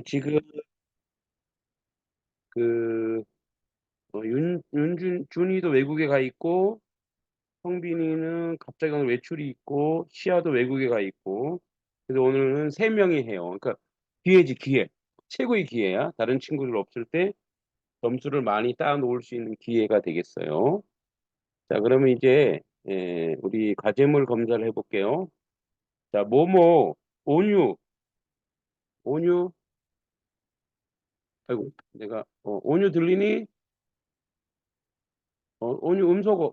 지금 그 준이도 외국에 가 있고, 성빈이는 갑자기 오늘 외출이 있고, 시아도 외국에 가 있고. 그래서 오늘은 세 명이 해요. 그러니까 기회지, 기회. 최고의 기회야. 다른 친구들 없을 때 점수를 많이 따 놓을 수 있는 기회가 되겠어요. 자, 그러면 이제 우리 과제물 검사를 해볼게요. 자, 모모, 온유, 온유. 아이고, 내가 온유 들리니? 온유 음소거,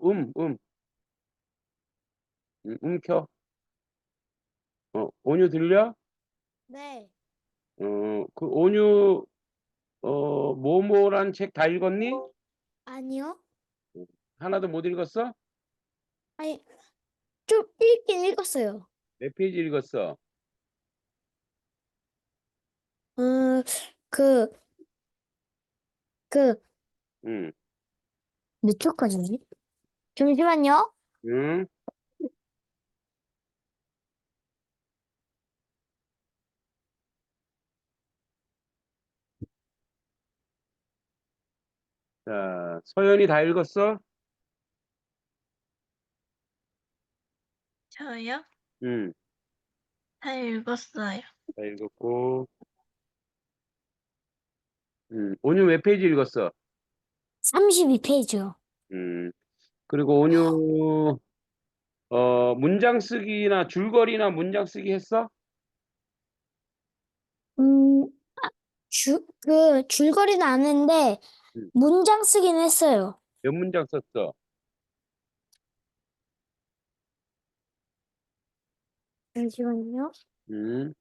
켜. 온유 들려? 네. 그 온유 모모란 책 다 읽었니? 아니요. 하나도 못 읽었어? 아니, 좀 읽긴 읽었어요. 몇 페이지 읽었어? 음, 그, 그, 응, 몇 초까지지? 잠시만요. 응. 자, 서연이 다 읽었어? 저요? 응, 다 읽었어요. 다 읽었고. 온유 몇 페이지 읽었어? 32페이지요. 그리고 온유 문장 쓰기나 줄거리나 문장 쓰기 했어? 음, 줄거리는 아는데, 응. 문장 쓰긴 했어요. 몇 문장 썼어? 잠시만요. 음,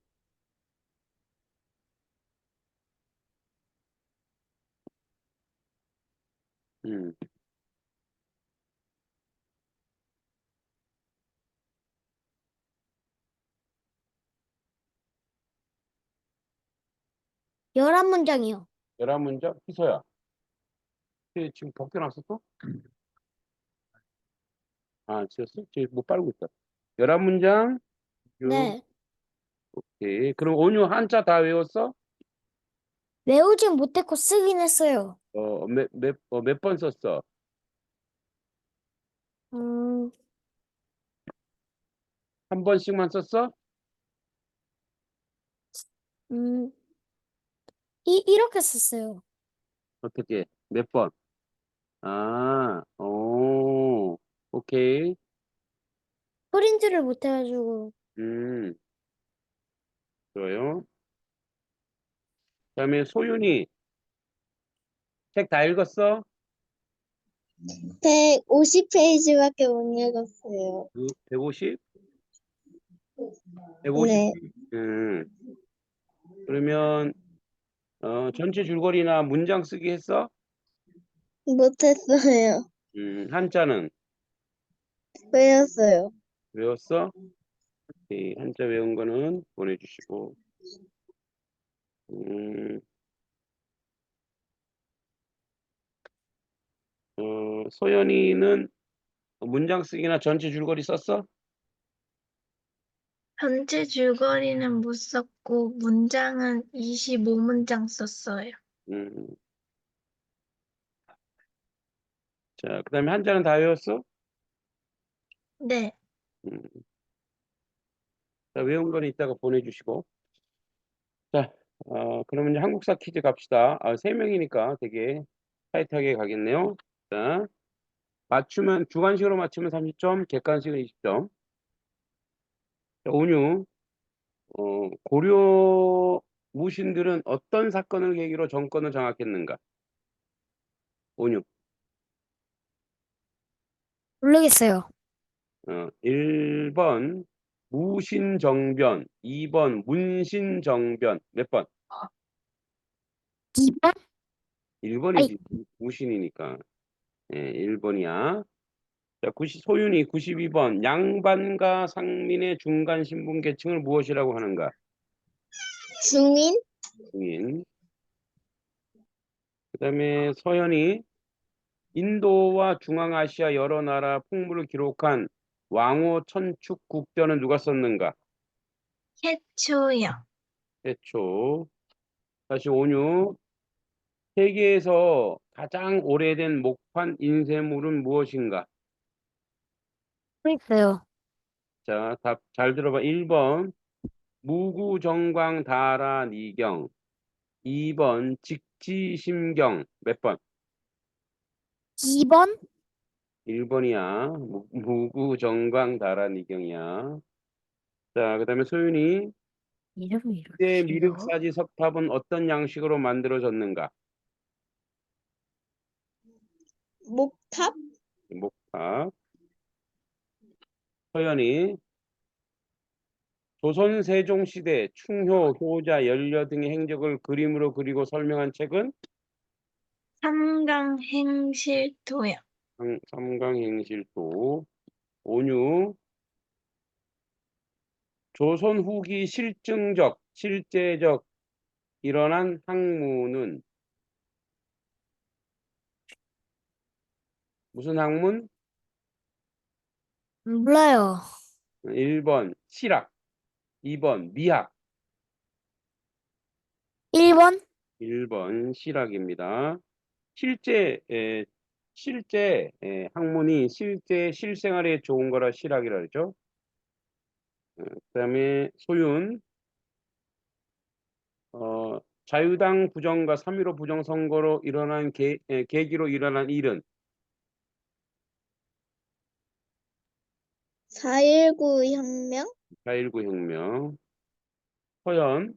음. 11문장이요. 11문장? 희서야. 지금 벗겨놨어 또? 아, 지웠어? 지금 못 빨고 있어. 11문장? 네. 오케이. 그럼 온유 한자 다 외웠어? 외우진 못했고 쓰긴 했어요. 몇 번 썼어? 음, 한 번씩만 썼어? 음, 이렇게 썼어요. 어떻게? 몇 번? 오케이. 프린트를 못해가지고. 음, 좋아요. 그다음에 소윤이 책 다 읽었어? 150페이지밖에 못 읽었어요. 150? 150? 네, 음, 그러면 전체 줄거리나 문장 쓰기 했어? 못했어요. 한자는 외웠어요. 외웠어? 오케이. 한자 외운 거는 보내주시고. 음, 소연이는 문장 쓰기나 전체 줄거리 썼어? 전체 줄거리는 못 썼고, 문장은 25문장 썼어요. 음, 자, 그 다음에 한자는 다 외웠어? 네. 음, 자, 외운 거는 이따가 보내주시고. 자, 그러면 이제 한국사 퀴즈 갑시다. 세 명이니까 되게 타이트하게 가겠네요. 자, 맞추면, 주관식으로 맞추면 30점, 객관식은 20점. 자, 온유, 고려 무신들은 어떤 사건을 계기로 정권을 장악했는가? 온유. 모르겠어요. 1번 무신정변, 2번 문신정변. 몇 번? 2번? 아니, 1번이지. 무신이니까. 1번이야. 자, 소윤이 92번. 양반과 상민의 중간 신분 계층을 무엇이라고 하는가? 중인? 중인. 그다음에 서현이 인도와 중앙아시아 여러 나라 풍물을 기록한 왕호 천축 국전은 누가 썼는가? 해초요. 최초. 다시 온유. 세계에서 가장 오래된 목판 인쇄물은 무엇인가? 있어요. 자, 답 잘 들어봐. 1번 무구정광다라니경. 2번 직지심경. 몇 번? 2번? 1번이야. 무구정광다라니경이야. 자, 그다음에 소윤이 이름이 때 이렇게 길어? 미륵사지 석탑은 어떤 양식으로 만들어졌는가? 목탑? 목탑. 서연이 조선 세종 시대 충효, 효자, 연려 등의 행적을 그림으로 그리고 설명한 책은 삼강행실도요. 삼강행실도. 온유 조선 후기 실제적 일어난 학문은 무슨 학문? 몰라요. 1번 실학, 2번 미학. 1번? 1번 실학입니다. 실제 학문이 실제 실생활에 좋은 거라 실학이라 그러죠. 그다음에 소윤 자유당 부정과 3.15 부정선거로 일어난 계기로 일어난 일은 4.19 혁명? 4.19 혁명. 서연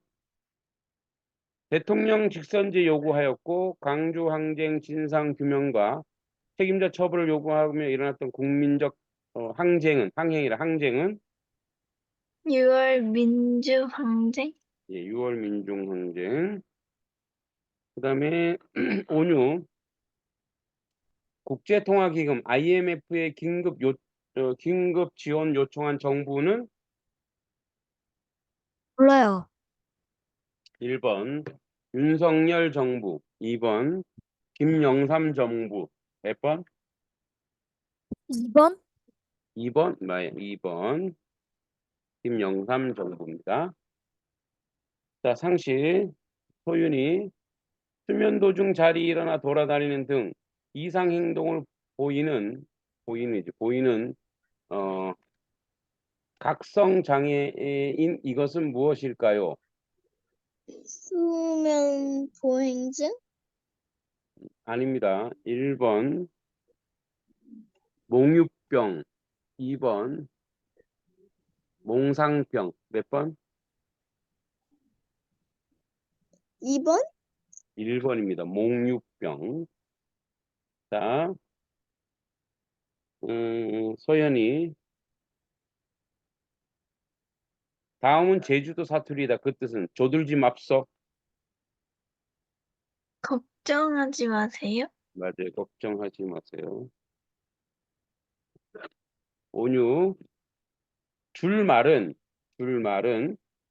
대통령 직선제 요구하였고 광주 항쟁 진상 규명과 책임자 처벌을 요구하며 일어났던 국민적 항쟁은 6월 민주항쟁? 예, 6월 민중항쟁. 그다음에 온유 국제통화기금 IMF의 긴급 지원 요청한 정부는 몰라요. 1번 윤석열 정부, 2번 김영삼 정부. 몇 번? 2번? 2번? 2번 김영삼 정부입니다. 자, 상식 소윤이 수면 도중 자리에 일어나 돌아다니는 등 이상 행동을 보이는 어, 각성 장애인 이것은 무엇일까요? 수면 보행증? 아닙니다. 1번 몽유병, 2번 몽상병. 몇 번? 2번? 1번입니다. 몽유병. 자, 소연이 다음은 제주도 사투리다. 그 뜻은 조들지 맙소. 걱정하지 마세요. 맞아요. 걱정하지 마세요. 온유 줄말은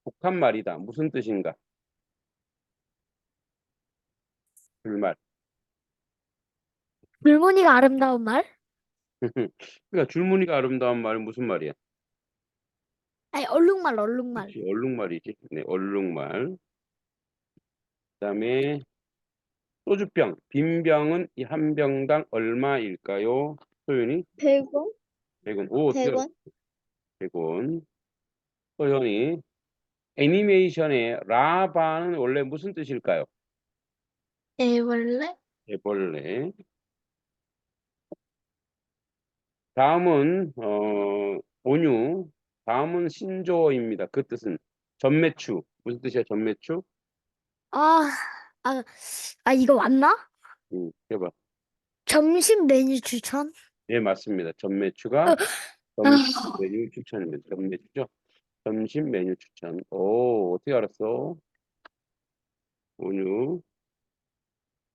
북한 말이다. 무슨 뜻인가? 줄말. 불문이가 아름다운 말? 그러니까 줄무늬가 아름다운 말은 무슨 말이야? 아니, 얼룩말, 얼룩말. 그렇지, 얼룩말이지. 네, 얼룩말. 그다음에 소주병, 빈병은 이 한 병당 얼마일까요? 소윤이 100원? 100원. 오, 어떻게 알았어? 100원? 100원. 소연이 애니메이션의 라바는 원래 무슨 뜻일까요? 애벌레? 애벌레. 다음은 온유. 다음은 신조어입니다. 그 뜻은 전매추. 무슨 뜻이야? 전매추? 아, 아, 이거 맞나? 해봐. 점심 메뉴 추천? 예, 맞습니다. 어, 전매추가 아, 점심 메뉴 추천입니다. 전매추죠. 점심 메뉴 추천. 오, 어떻게 알았어? 온유.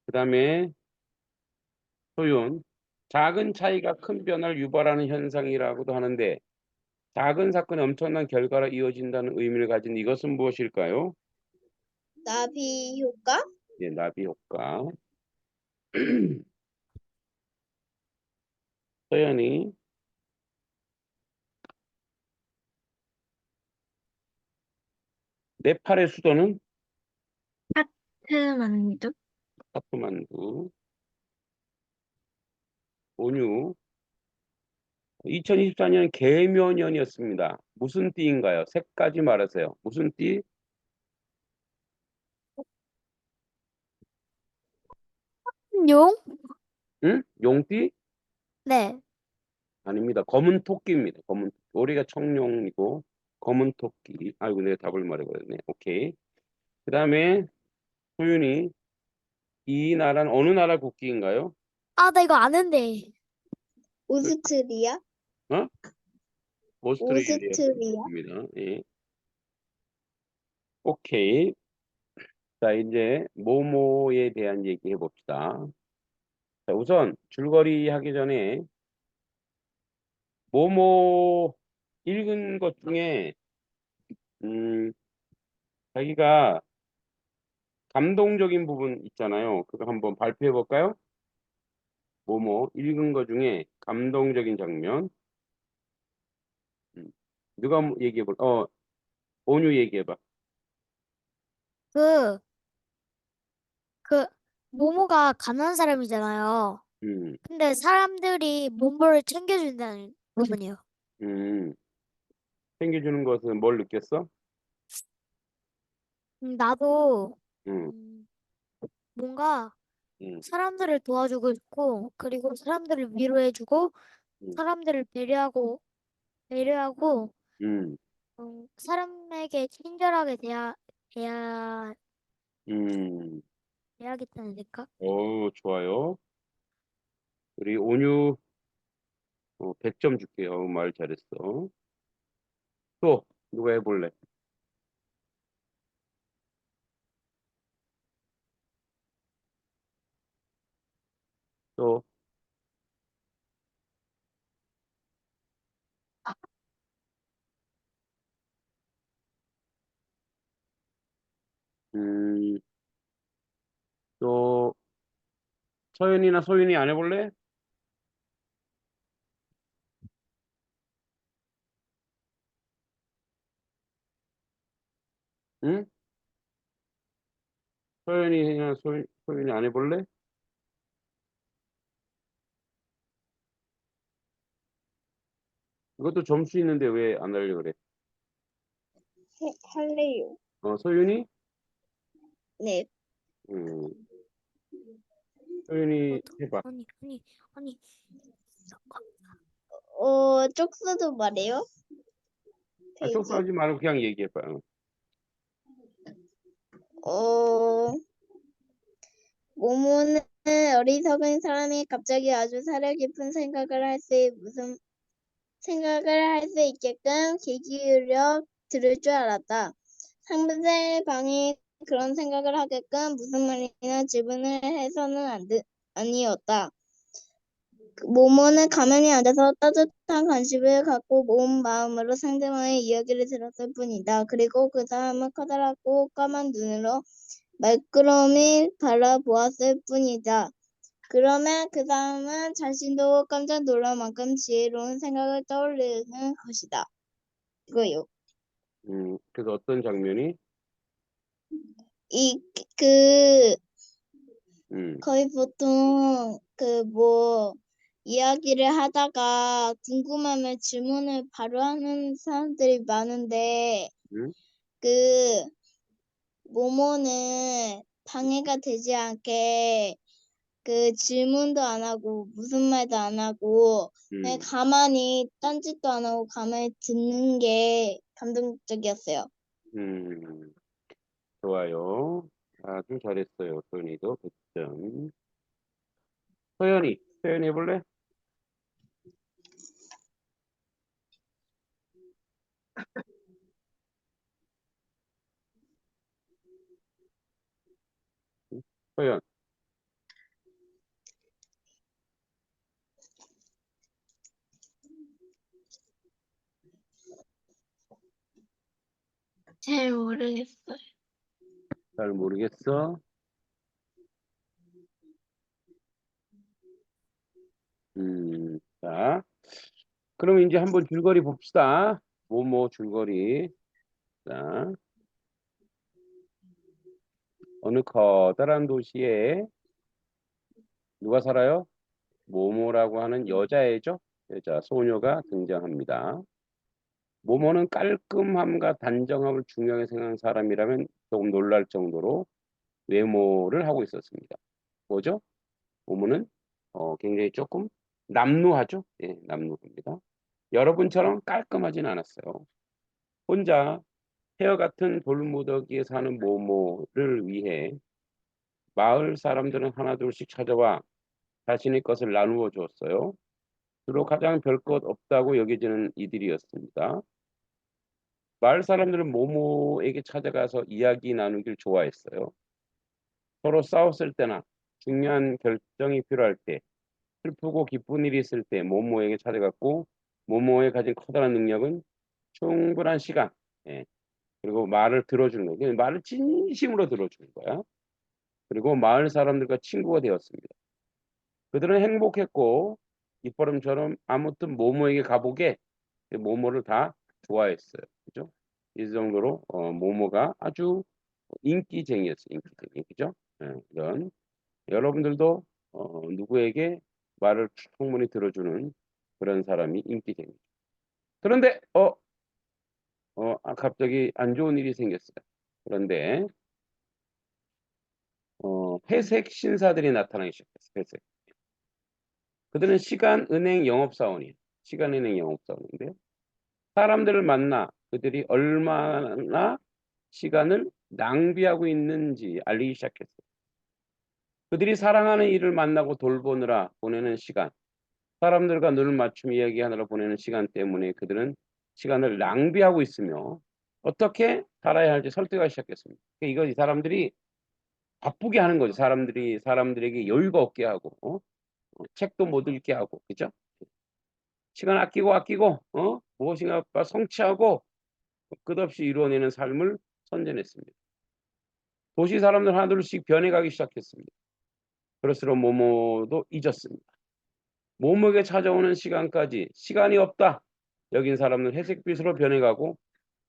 그다음에 소윤. 작은 차이가 큰 변화를 유발하는 현상이라고도 하는데 작은 사건이 엄청난 결과로 이어진다는 의미를 가진 이것은 무엇일까요? 나비 효과? 예, 나비 효과. 서연이 네팔의 수도는 카트만두, 카트만두. 온유. 2024년 개묘년이었습니다. 무슨 띠인가요? 색까지 말하세요. 무슨 띠? 용? 응? 용띠? 네. 아닙니다. 검은 토끼입니다. 검은 토끼. 올해가 청룡이고 검은 토끼. 아이고 내가 답을 말해버렸네. 오케이. 그 다음에 소윤이 이 나라는 어느 나라 국기인가요? 아, 나 이거 아는데. 오스트리아? 어? 오스트레일리아 오스트리아? 국기입니다. 예. 오케이. 자 이제 모모에 대한 얘기 해봅시다. 자, 우선 줄거리 하기 전에 모모 읽은 것 중에 음, 자기가 감동적인 부분 있잖아요. 그거 한번 발표해 볼까요? 모모 읽은 것 중에 감동적인 장면. 음, 누가 얘기해 볼? 온유 얘기해 봐. 그, 그, 모모가 가난한 사람이잖아요. 음, 근데 사람들이 모모를 챙겨준다는 부분이요. 음, 챙겨주는 것은 뭘 느꼈어? 나도, 음, 음, 뭔가 음, 사람들을 도와주고 싶고, 그리고 사람들을 위로해주고, 음, 사람들을 배려하고, 음, 사람에게 친절하게 음. 대하겠다는 생각? 좋아요. 우리 온유 100점 줄게요. 말 잘했어. 또 누가 해볼래? 또 음, 또 서윤이나 소윤이 안 해볼래? 응? 서윤이나 소윤이 안 해볼래? 이것도 점수 있는데 왜 안 하려고 그래? 할래요. 소윤이? 네. 음, 소윤이 저도, 해봐. 아니, 잠깐. 쪽수도 말해요? 페이지. 쪽수하지 말고 그냥 얘기해봐. 어, 모모는 어리석은 사람이 갑자기 아주 사려 깊은 생각을 할 수 있게끔 귀 기울여 들을 줄 알았다. 상대방이 그런 생각을 하게끔 무슨 말이나 질문을 해서는 아니었다. 모모는 가만히 앉아서 따뜻한 관심을 갖고 온 마음으로 상대방의 이야기를 들었을 뿐이다. 그리고 그 사람은 커다랗고 까만 눈으로 말끄러미 바라보았을 뿐이다. 그러면 그 사람은 자신도 깜짝 놀랄 만큼 지혜로운 생각을 떠올리는 것이다. 이거요. 그래서 어떤 장면이? 그, 음, 거의 보통, 이야기를 하다가 궁금하면 질문을 바로 하는 사람들이 많은데, 음, 그, 모모는 방해가 되지 않게 그 질문도 안 하고 무슨 말도 안 하고 그냥 음, 가만히 딴짓도 안 하고 가만히 듣는 게 감동적이었어요. 음, 좋아요. 아주 잘했어요. 소윤이도 100점. 서연이 해볼래? 서연. 잘 모르겠어요. 잘 모르겠어. 자, 그럼 이제 한번 줄거리 봅시다. 뭐뭐 줄거리. 자, 어느 커다란 도시에 누가 살아요? 모모라고 하는 여자애죠. 여자 소녀가 등장합니다. 모모는 깔끔함과 단정함을 중요하게 생각하는 사람이라면 조금 놀랄 정도로 외모를 하고 있었습니다. 뭐죠? 모모는 굉장히 조금 남루하죠. 예, 남루합니다. 여러분처럼 깔끔하진 않았어요. 혼자 폐허 같은 돌무더기에 사는 모모를 위해 마을 사람들은 하나둘씩 찾아와 자신의 것을 나누어 주었어요. 주로 가장 별 것 없다고 여겨지는 이들이었습니다. 마을 사람들은 모모에게 찾아가서 이야기 나누길 좋아했어요. 서로 싸웠을 때나 중요한 결정이 필요할 때, 슬프고 기쁜 일이 있을 때 모모에게 찾아갔고, 모모의 가진 커다란 능력은 충분한 시간, 예, 그리고 말을 들어주는 거예요. 그냥 말을 진심으로 들어주는 거야. 그리고 마을 사람들과 친구가 되었습니다. 그들은 행복했고 이뻐름처럼 아무튼 모모에게 가보게 모모를 다 좋아했어요. 그죠? 이 정도로 모모가 아주 인기쟁이였어요. 인기쟁이. 그죠? 예, 이런 여러분들도 누구에게 말을 충분히 들어주는 그런 사람이 인기쟁이. 그런데 갑자기 안 좋은 일이 생겼어요. 그런데 회색 신사들이 나타나기 시작했어요. 회색. 그들은 시간은행 영업사원이에요. 시간은행 영업사원인데요. 사람들을 만나 그들이 얼마나 시간을 낭비하고 있는지 알리기 시작했어요. 그들이 사랑하는 이를 만나고 돌보느라 보내는 시간, 사람들과 눈을 맞춤 이야기하느라 보내는 시간 때문에 그들은 시간을 낭비하고 있으며 어떻게 살아야 할지 설득하기 시작했습니다. 이거 이 사람들이 바쁘게 하는 거죠. 사람들에게 여유가 없게 하고, 책도 못 읽게 하고, 그죠? 시간 아끼고, 무엇인가 성취하고 끝없이 이루어내는 삶을 선전했습니다. 도시 사람들 하나둘씩 변해가기 시작했습니다. 그럴수록 모모도 잊었습니다. 모모에게 찾아오는 시간까지 시간이 없다. 여긴 사람은 회색빛으로 변해가고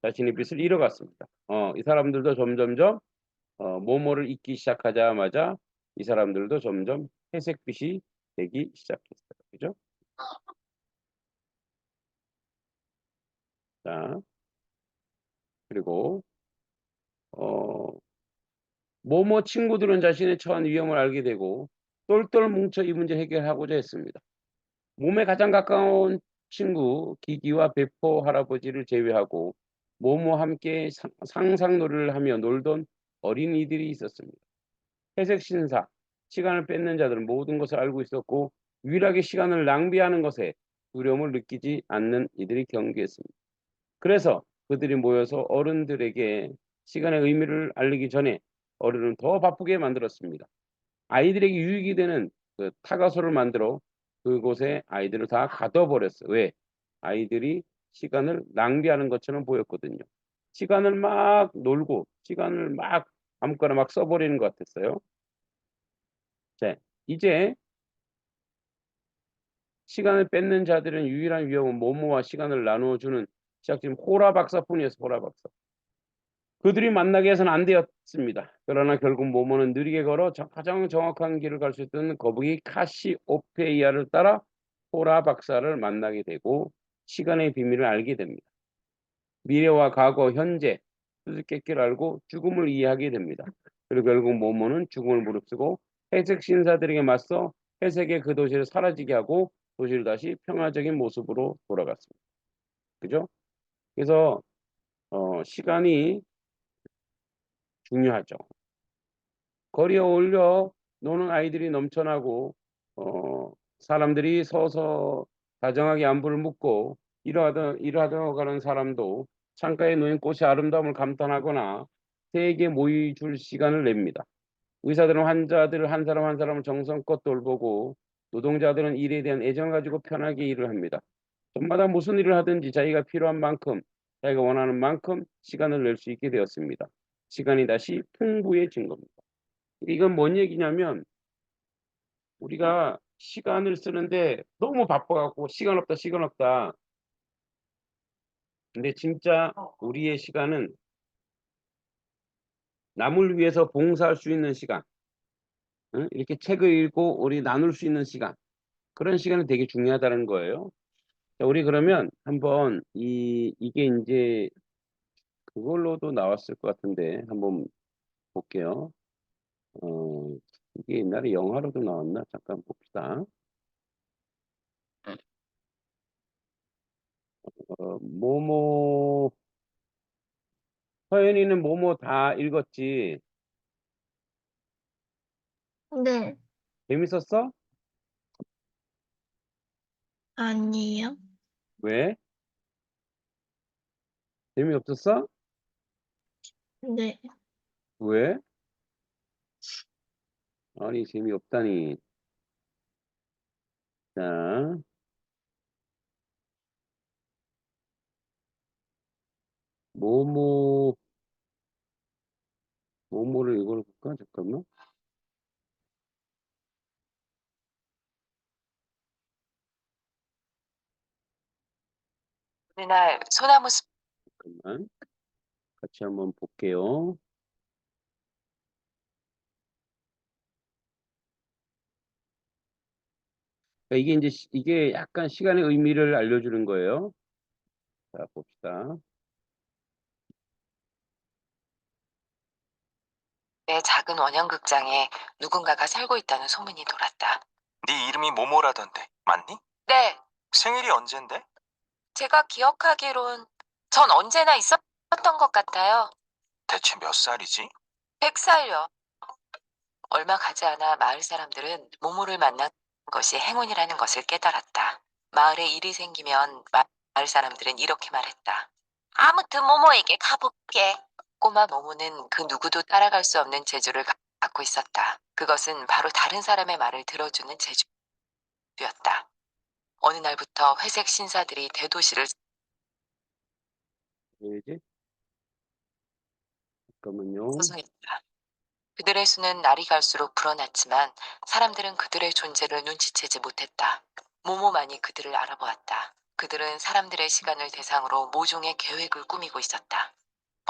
자신의 빛을 잃어갔습니다. 이 사람들도 점점점 모모를 잊기 시작하자마자 이 사람들도 점점 회색빛이 되기 시작했어요. 그죠? 자, 그리고 모모 친구들은 자신의 처한 위험을 알게 되고 똘똘 뭉쳐 이 문제 해결하고자 했습니다. 몸에 가장 가까운 친구 기기와 배포 할아버지를 제외하고 모모와 함께 상상놀이를 하며 놀던 어린이들이 있었습니다. 회색 신사, 시간을 뺏는 자들은 모든 것을 알고 있었고 유일하게 시간을 낭비하는 것에 두려움을 느끼지 않는 이들이 경계했습니다. 그래서 그들이 모여서 어른들에게 시간의 의미를 알리기 전에 어른은 더 바쁘게 만들었습니다. 아이들에게 유익이 되는 그 타가소를 만들어 그곳에 아이들을 다 가둬버렸어요. 왜? 아이들이 시간을 낭비하는 것처럼 보였거든요. 시간을 막 놀고 시간을 막 아무거나 막 써버리는 것 같았어요. 자, 이제 시간을 뺏는 자들은 유일한 위험은 모모와 시간을 나누어주는 시작점 호라 박사뿐이었어요. 호라 박사. 그들이 만나게 해서는 안 되었습니다. 그러나 결국 모모는 느리게 걸어 가장 정확한 길을 갈 수 있던 거북이 카시오페이아를 따라 호라 박사를 만나게 되고 시간의 비밀을 알게 됩니다. 미래와 과거, 현재 수수께끼를 알고 죽음을 이해하게 됩니다. 그리고 결국 모모는 죽음을 무릅쓰고 회색 신사들에게 맞서 회색의 그 도시를 사라지게 하고 도시를 다시 평화적인 모습으로 돌아갔습니다. 그죠? 그래서 시간이 중요하죠. 거리에 어울려 노는 아이들이 넘쳐나고 사람들이 서서 다정하게 안부를 묻고 일하러 가는 사람도 창가에 놓인 꽃의 아름다움을 감탄하거나 세에게 모이 줄 시간을 냅니다. 의사들은 환자들을 한 사람 한 사람을 정성껏 돌보고 노동자들은 일에 대한 애정을 가지고 편하게 일을 합니다. 저마다 무슨 일을 하든지 자기가 필요한 만큼 자기가 원하는 만큼 시간을 낼 수 있게 되었습니다. 시간이 다시 풍부해진 겁니다. 이건 뭔 얘기냐면 우리가 시간을 쓰는데 너무 바빠갖고 시간 없다 시간 없다. 근데 진짜 우리의 시간은 남을 위해서 봉사할 수 있는 시간, 응? 이렇게 책을 읽고 우리 나눌 수 있는 시간, 그런 시간이 되게 중요하다는 거예요. 자, 우리 그러면 한번 이게 이제 그걸로도 나왔을 것 같은데 한번 볼게요. 어, 이게 옛날에 영화로도 나왔나? 잠깐 봅시다. 뭐뭐 서연이는 뭐뭐 다 읽었지? 네, 재밌었어? 아니요. 왜? 재미없었어? 네, 왜? 아니 재미없다니. 자, 뭐뭐 뭐뭐를 읽어볼까? 잠깐만. 어느 날 소나무 숲 잠깐만. 같이 한번 볼게요. 그러니까 이게 이제 이게 약간 시간의 의미를 알려주는 거예요. 자, 봅시다. 의 작은 원형극장에 누군가가 살고 있다는 소문이 돌았다. 네 이름이 모모라던데 맞니? 네, 생일이 언젠데? 제가 기억하기론 전 언제나 있었던 것 같아요. 대체 몇 살이지? 100살요. 얼마 가지 않아 마을 사람들은 모모를 만난 것이 행운이라는 것을 깨달았다. 마을에 일이 생기면 마을 사람들은 이렇게 말했다. 아무튼 모모에게 가볼게. 꼬마 모모는 그 누구도 따라갈 수 없는 재주를 갖고 있었다. 그것은 바로 다른 사람의 말을 들어주는 재주였다. 어느 날부터 회색 신사들이 대도시를 왜지? 잠깐만요. 소송했다. 그들의 수는 날이 갈수록 불어났지만 사람들은 그들의 존재를 눈치채지 못했다. 모모만이 그들을 알아보았다. 그들은 사람들의 시간을 대상으로 모종의 계획을 꾸미고 있었다.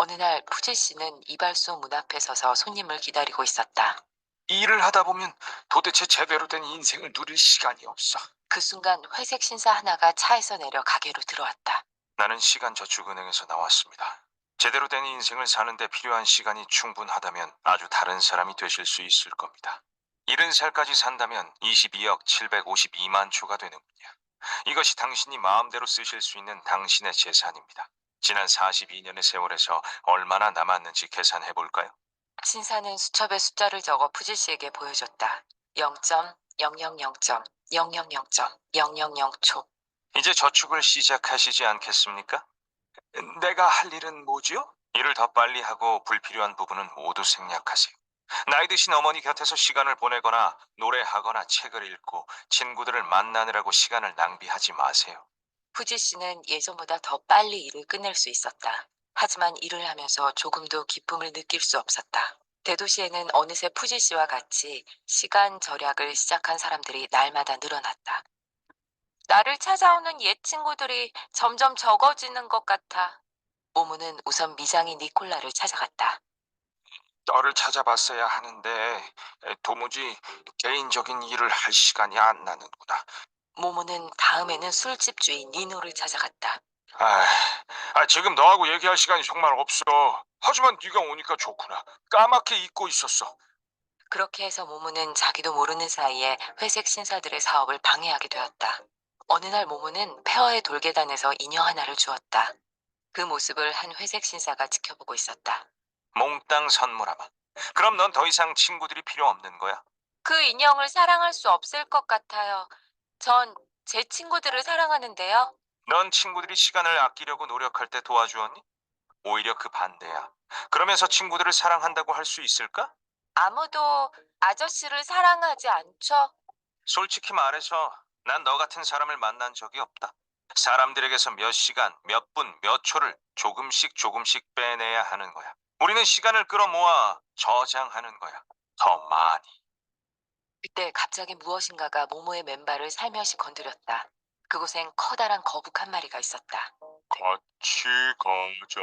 어느 날 푸지 씨는 이발소 문 앞에 서서 손님을 기다리고 있었다. 일을 하다 보면 도대체 제대로 된 인생을 누릴 시간이 없어. 그 순간 회색 신사 하나가 차에서 내려 가게로 들어왔다. 나는 시간저축은행에서 나왔습니다. 제대로 된 인생을 사는데 필요한 시간이 충분하다면 아주 다른 사람이 되실 수 있을 겁니다. 70살까지 산다면 22억 752만 초가 되는군요. 이것이 당신이 마음대로 쓰실 수 있는 당신의 재산입니다. 지난 42년의 세월에서 얼마나 남았는지 계산해 볼까요? 신사는 수첩에 숫자를 적어 푸지 씨에게 보여줬다. 0.000.000.000초. 이제 저축을 시작하시지 않겠습니까? 내가 할 일은 뭐지요? 일을 더 빨리 하고 불필요한 부분은 모두 생략하세요. 나이 드신 어머니 곁에서 시간을 보내거나 노래하거나 책을 읽고 친구들을 만나느라고 시간을 낭비하지 마세요. 푸지 씨는 예전보다 더 빨리 일을 끝낼 수 있었다. 하지만 일을 하면서 조금도 기쁨을 느낄 수 없었다. 대도시에는 어느새 푸지 씨와 같이 시간 절약을 시작한 사람들이 날마다 늘어났다. 나를 찾아오는 옛 친구들이 점점 적어지는 것 같아. 모모는 우선 미장이 니콜라를 찾아갔다. 너를 찾아봤어야 하는데 도무지 개인적인 일을 할 시간이 안 나는구나. 모모는 다음에는 술집 주인 니노를 찾아갔다. 지금 너하고 얘기할 시간이 정말 없어. 하지만 네가 오니까 좋구나. 까맣게 잊고 있었어. 그렇게 해서 모모는 자기도 모르는 사이에 회색 신사들의 사업을 방해하게 되었다. 어느 날 모모는 폐허의 돌계단에서 인형 하나를 주었다. 그 모습을 한 회색 신사가 지켜보고 있었다. 몽땅 선물하마. 그럼 넌 더 이상 친구들이 필요 없는 거야? 그 인형을 사랑할 수 없을 것 같아요. 전 제 친구들을 사랑하는데요. 넌 친구들이 시간을 아끼려고 노력할 때 도와주었니? 오히려 그 반대야. 그러면서 친구들을 사랑한다고 할 수 있을까? 아무도 아저씨를 사랑하지 않죠? 솔직히 말해서 난 너 같은 사람을 만난 적이 없다. 사람들에게서 몇 시간, 몇 분, 몇 초를 조금씩 빼내야 하는 거야. 우리는 시간을 끌어모아 저장하는 거야. 더 많이. 그때 갑자기 무엇인가가 모모의 맨발을 살며시 건드렸다. 그곳엔 커다란 거북 한 마리가 있었다. 같이 가자.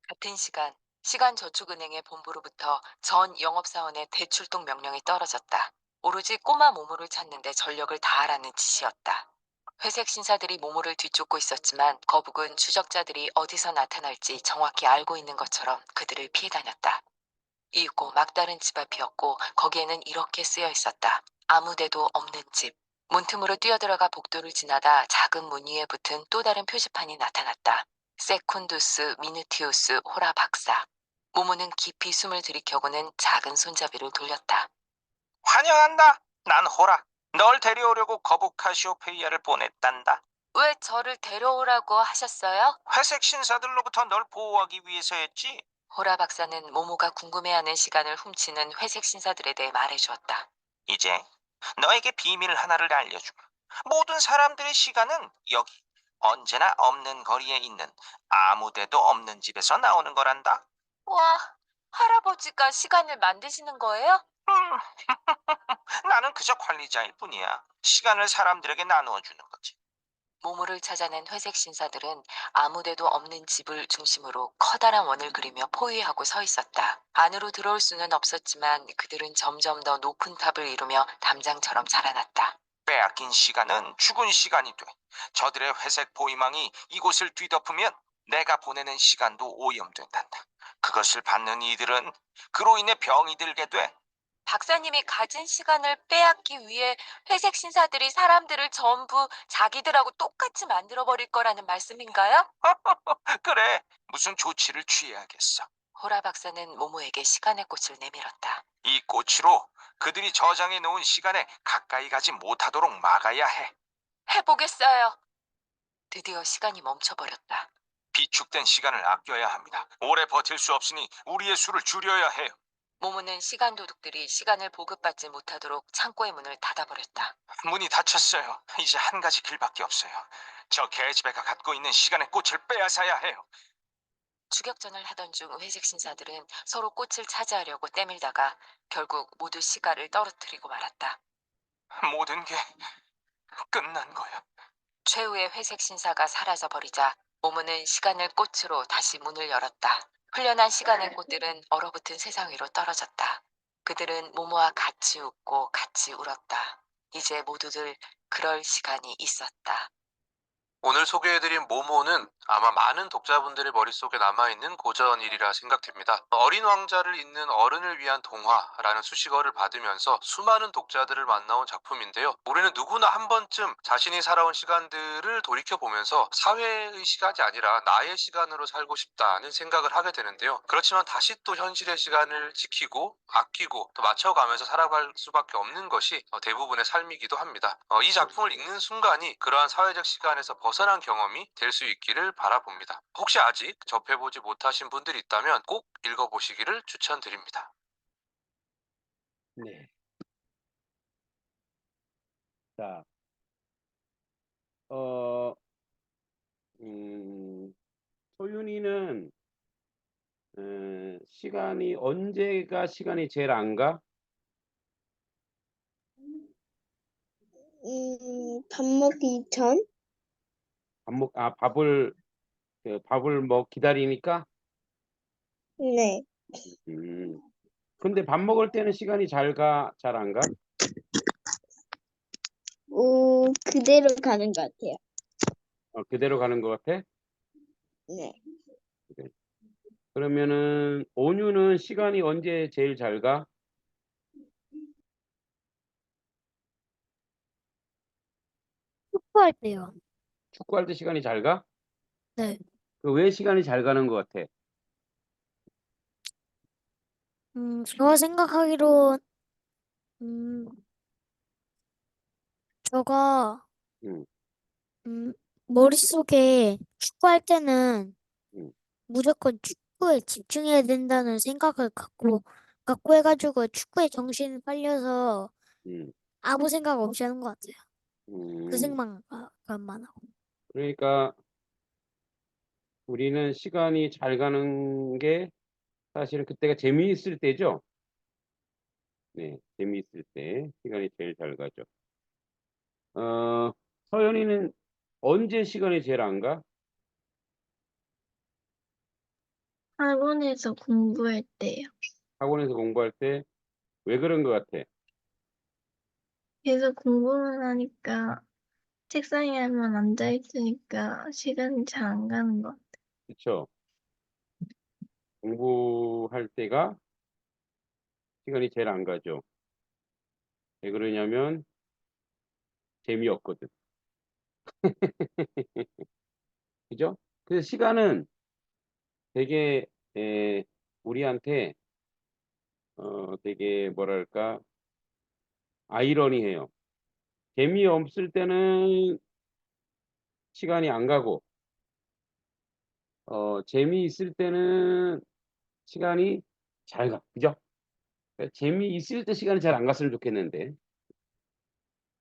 같은 시간 시간저축은행의 본부로부터 전 영업사원의 대출동 명령이 떨어졌다. 오로지 꼬마 모모를 찾는데 전력을 다하라는 지시였다. 회색 신사들이 모모를 뒤쫓고 있었지만 거북은 추적자들이 어디서 나타날지 정확히 알고 있는 것처럼 그들을 피해 다녔다. 이윽고 막다른 집 앞이었고 거기에는 이렇게 쓰여 있었다. 아무데도 없는 집. 문틈으로 뛰어들어가 복도를 지나다 작은 문 위에 붙은 또 다른 표지판이 나타났다. 세쿤두스 미누티우스 호라 박사. 모모는 깊이 숨을 들이켜고는 작은 손잡이를 돌렸다. 환영한다. 난 호라. 널 데려오려고 거북 카시오페이아를 보냈단다. 왜 저를 데려오라고 하셨어요? 회색 신사들로부터 널 보호하기 위해서였지. 호라 박사는 모모가 궁금해하는 시간을 훔치는 회색 신사들에 대해 말해주었다. 이제 너에게 비밀 하나를 알려주마. 모든 사람들의 시간은 여기 언제나 없는 거리에 있는 아무데도 없는 집에서 나오는 거란다. 와, 할아버지가 시간을 만드시는 거예요? 나는 그저 관리자일 뿐이야. 시간을 사람들에게 나누어 주는 거지. 모모를 찾아낸 회색 신사들은 아무데도 없는 집을 중심으로 커다란 원을 그리며 포위하고 서 있었다. 안으로 들어올 수는 없었지만 그들은 점점 더 높은 탑을 이루며 담장처럼 자라났다. 빼앗긴 시간은 죽은 시간이 돼. 저들의 회색 포위망이 이곳을 뒤덮으면 내가 보내는 시간도 오염된단다. 그것을 받는 이들은 그로 인해 병이 들게 돼. 박사님이 가진 시간을 빼앗기 위해 회색 신사들이 사람들을 전부 자기들하고 똑같이 만들어버릴 거라는 말씀인가요? 그래, 무슨 조치를 취해야겠어. 호라 박사는 모모에게 시간의 꽃을 내밀었다. 이 꽃으로 그들이 저장해 놓은 시간에 가까이 가지 못하도록 막아야 해. 해보겠어요. 드디어 시간이 멈춰버렸다. 비축된 시간을 아껴야 합니다. 오래 버틸 수 없으니 우리의 수를 줄여야 해요. 모모는 시간 도둑들이 시간을 보급받지 못하도록 창고의 문을 닫아버렸다. 문이 닫혔어요. 이제 한 가지 길밖에 없어요. 저 계집애가 갖고 있는 시간의 꽃을 빼앗아야 해요. 추격전을 하던 중 회색 신사들은 서로 꽃을 차지하려고 때밀다가 결국 모두 시가를 떨어뜨리고 말았다. 모든 게 끝난 거야. 최후의 회색 신사가 사라져 버리자 모모는 시간을 꽃으로 다시 문을 열었다. 흘려난 시간의 꽃들은 얼어붙은 세상 위로 떨어졌다. 그들은 모모와 같이 웃고 같이 울었다. 이제 모두들 그럴 시간이 있었다. 오늘 소개해드린 모모는 아마 많은 독자분들의 머릿속에 남아있는 고전일이라 생각됩니다. 어린 왕자를 잇는 어른을 위한 동화라는 수식어를 받으면서 수많은 독자들을 만나온 작품인데요. 우리는 누구나 한 번쯤 자신이 살아온 시간들을 돌이켜보면서 사회의 시간이 아니라 나의 시간으로 살고 싶다는 생각을 하게 되는데요. 그렇지만 다시 또 현실의 시간을 지키고 아끼고 또 맞춰가면서 살아갈 수밖에 없는 것이 대부분의 삶이기도 합니다. 이 작품을 읽는 순간이 그러한 사회적 시간에서 벗어난 경험이 될 수 있기를 바라봅니다. 혹시 아직 접해보지 못하신 분들이 있다면 꼭 읽어보시기를 추천드립니다. 네. 자, 소윤이는 시간이 언제가 시간이 제일 안 가? 밥 먹기 전? 밥을 기다리니까? 네. 근데 밥 먹을 때는 시간이 잘 가, 잘 안 가? 그대로 가는 것 같아요. 그대로 가는 것 같아? 네. 그러면은 온유는 시간이 언제 제일 잘 가? 축구할 때요. 축구할 때 시간이 잘 가? 네. 왜 시간이 잘 가는 것 같아? 제가 생각하기로, 음, 제가, 음, 머릿속에 축구할 때는 음, 무조건 축구에 집중해야 된다는 생각을 갖고 해가지고 축구에 정신이 팔려서 음, 아무 생각 없이 하는 것 같아요. 그 음. 생각만 하고. 그러니까 우리는 시간이 잘 가는 게 사실은 그때가 재미있을 때죠. 네, 재미있을 때 시간이 제일 잘 가죠. 서연이는 언제 시간이 제일 안 가? 학원에서 공부할 때요. 학원에서 공부할 때 왜 그런 것 같아? 계속 공부만 하니까 책상에만 앉아 있으니까 시간이 잘 안 가는 것 같아요. 그쵸? 공부할 때가 시간이 제일 안 가죠. 왜 그러냐면 재미없거든. 그죠? 그래서 시간은 되게 우리한테 되게 뭐랄까 아이러니해요. 재미없을 때는 시간이 안 가고 재미있을 때는 시간이 잘 가. 그죠? 그러니까 재미있을 때 시간이 잘 안 갔으면 좋겠는데.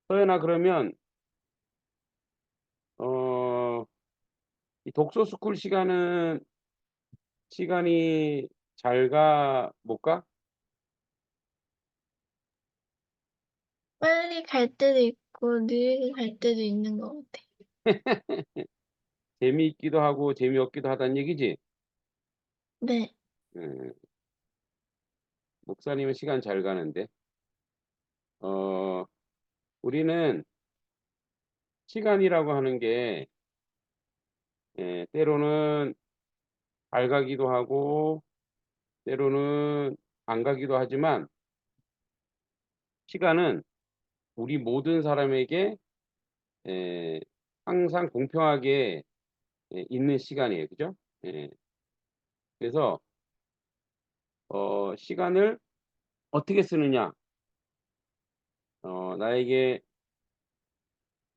서연아 그러면 이 독서 스쿨 시간이 잘 가, 못 가? 빨리 갈 때도 있고 느리게 갈 때도 있는 것 같아요. 재미있기도 하고 재미없기도 하다는 얘기지? 네. 음, 목사님은 시간 잘 가는데. 우리는 시간이라고 하는 게 때로는 잘 가기도 하고 때로는 안 가기도 하지만 시간은 우리 모든 사람에게 에, 항상 공평하게 있는 시간이에요. 그죠? 예, 그래서 시간을 어떻게 쓰느냐, 나에게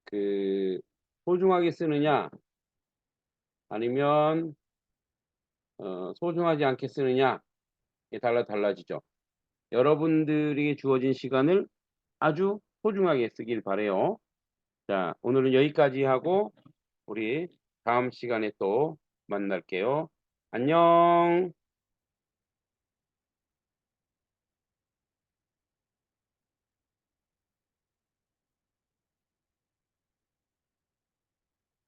그 소중하게 쓰느냐, 아니면 소중하지 않게 쓰느냐, 이게 달라지죠. 여러분들에게 주어진 시간을 아주 소중하게 쓰길 바래요. 자, 오늘은 여기까지 하고 우리 다음 시간에 또 만날게요. 안녕.